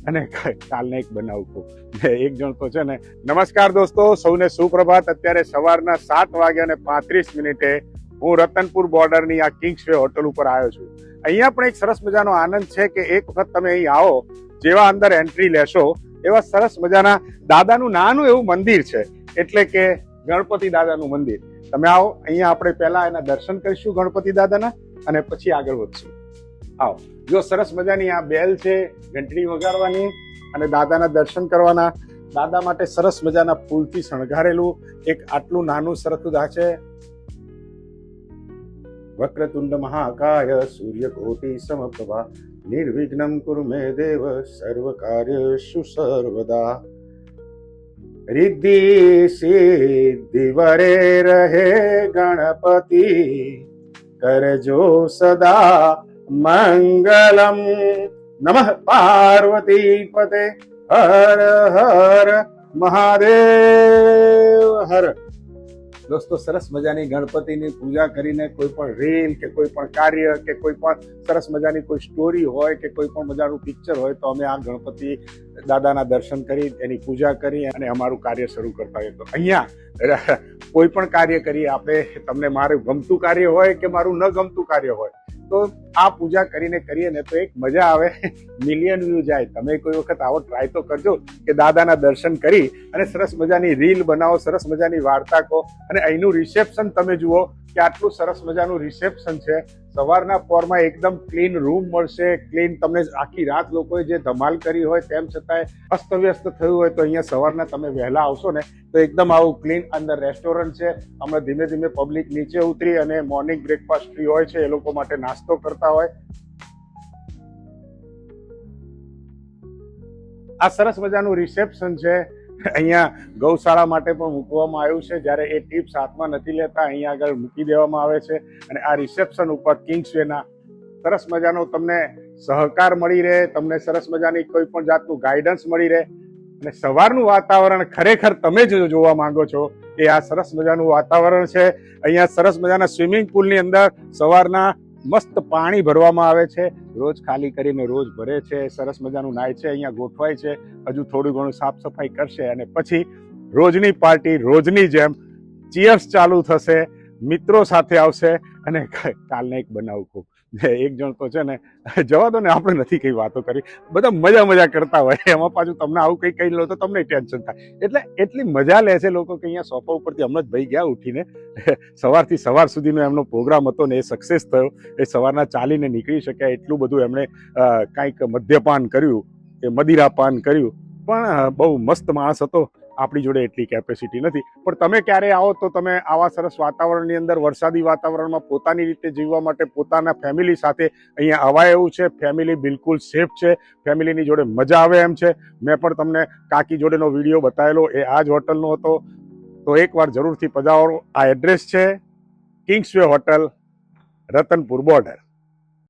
અને કાલને એક બનાવું એક જણ તો છે ને. નમસ્કાર દોસ્તો, સૌને સુપ્રભાત. અત્યારે સવારના 7:35 હું રતનપુર બોર્ડરની આ કિંગ્સવે હોટલ ઉપર આવ્યો છું. અહીંયા પણ એક સરસ મજાનો આનંદ છે કે એક વખત તમે અહીં આવો, જેવા અંદર એન્ટ્રી લેશો એવા સરસ મજાના દાદાનું નાનું એવું મંદિર છે, એટલે કે ગણપતિ દાદાનું મંદિર. તમે આવો, અહીંયા આપણે પહેલા એના દર્શન કરીશું ગણપતિ દાદાના અને પછી આગળ વધશું. આવો, જો સરસ મજાની આ બેલ છે, ઘંટડી વગાડવાની અને દાદાના દર્શન કરવાના. દાદા માટે સરસ મજાના ફૂલથી શણગારેલું એક આટલું નાનું સરસ છે. વક્રતુંડ મહાકાય સૂર્યકોટિ સમપ્રભા નિર્વિઘ્નમ કુરુ મે દેવ સર્વ કાર્યેષુ સર્વદા. રિદ્ધિ સિદ્ધિ વરે રહે ગણપતિ કરજો સદા મંગલમ. નમઃ પાર્વતી પતે હર હર મહાદેવ હર. દોસ્તો, સરસ મજાની ગણપતિની પૂજા કરીને કોઈ પણ રીલ કે કોઈ પણ કાર્ય કે કોઈ પણ સરસ મજાની કોઈ સ્ટોરી હોય કે કોઈ પણ મજાનું પિક્ચર હોય તો અમે આ ગણપતિ દાદાના દર્શન કરી એની પૂજા કરી અને અમારું કાર્ય શરૂ કરતા હોઈએ. તો અહીંયા કોઈ પણ કાર્ય કરીએ આપણે, તમને મારું ગમતું કાર્ય હોય કે મારું ન ગમતું કાર્ય હોય, તો આ પૂજા કરીને કરીએ ને તો એક મજા આવે, મિલિયન વ્યૂ જાય. તમે કોઈ વખત આવો ટ્રાય તો કરજો કે દાદાના દર્શન કરી અને સરસ મજાની રીલ બનાવો, સરસ મજાની વાર્તા કહો. અને અહીંનું રિસેપ્શન તમે જુઓ કે આટલું સરસ મજાનું રિસેપ્શન છે. સવારના પોરમાં એકદમ ક્લીન રૂમ મળશે, ક્લીન. તમને આખી રાત લોકોએ જે ધમાલ કરી હોય તેમ છતાંય અસ્તવ્યસ્ત થયું હોય તો અહીંયા સવારના તમે વહેલા આવશો ને તો એકદમ આવું ક્લીન. અંદર રેસ્ટોરન્ટ છે. હમણાં ધીમે ધીમે પબ્લિક નીચે ઉતરી અને મોર્નિંગ બ્રેકફાસ્ટ ફ્રી હોય છે, એ લોકો માટે નાસ્તો કરતા હોય. આ સરસ મજાનું રિસેપ્શન છે. અહીંયા ગૌશાળા માટે પણ મૂકવામાં આવ્યું છે. જ્યારે એ ટીપ્સ હાથમાં નથી લેતા, અહીંયા આગળ મૂકી દેવામાં આવે છે. અને આ રિસેપ્શન ઉપર કિંગ્સવેના સરસ મજાનો તમને સહકાર મળી રહે, તમને સરસ મજાની કોઈ પણ જાતનું ગાઈડન્સ મળી રહે. અને સવારનું વાતાવરણ ખરેખર તમે જો જોવા માંગો છો એ આ સરસ મજાનું વાતાવરણ છે. અહીંયા સરસ મજાના સ્વિમિંગ પુલની અંદર સવારના મસ્ત પાણી ભરવામાં આવે છે. રોજ ખાલી કરીને રોજ ભરે છે. સરસ મજાનું નાય છે, અહીંયા ગોઠવાય છે. હજુ થોડું ઘણું સાફ સફાઈ કરશે અને પછી રોજની પાર્ટી રોજની જેમ ચીયર્સ ચાલુ થશે. મિત્રો સાથે આવશે અને કાલને એક બનાવું ખૂબ. એક જણ તો છે ને, જવા દો ને, આપણે નથી કઈ વાતો કરી, બધા મજા કરતા હોય. એમાં પાછું તમને આવું કઈ કહી લો તો તમને ટેન્શન થાય. એટલે એટલી મજા લે છે લોકો કે અહીંયા સોફા ઉપરથી હમણાં જ ભાઈ ગયા ઉઠીને, સવારથી સવાર સુધીનો એમનો પ્રોગ્રામ હતો ને એ સક્સેસ થયો. એ સવારના ચાલીને નીકળી શક્યા એટલું બધું એમણે કાંઈક મદ્યપાન કર્યું, એ મદિરાપાન કર્યું. પણ બહુ મસ્ત માણસ હતો. આપણી જોડે એટલી કેપેસિટી નથી. પણ તમે ક્યારે આવો તો તમે આવા સરસ વાતાવરણની અંદર, વરસાદી વાતાવરણમાં પોતાની રીતે જીવવા માટે પોતાના ફેમિલી સાથે અહીંયા અવાય એવું છે. ફેમિલી બિલકુલ સેફ છે, ફેમિલીની જોડે મજા આવે એમ છે. મેં પણ તમને કાકી જોડેનો વિડીયો બતાવેલો, એ આ જ હોટલનો હતો. તો એકવાર જરૂરથી પધારો. આ એડ્રેસ છે કિંગ્સવે હોટલ, રતનપુર બોર્ડર.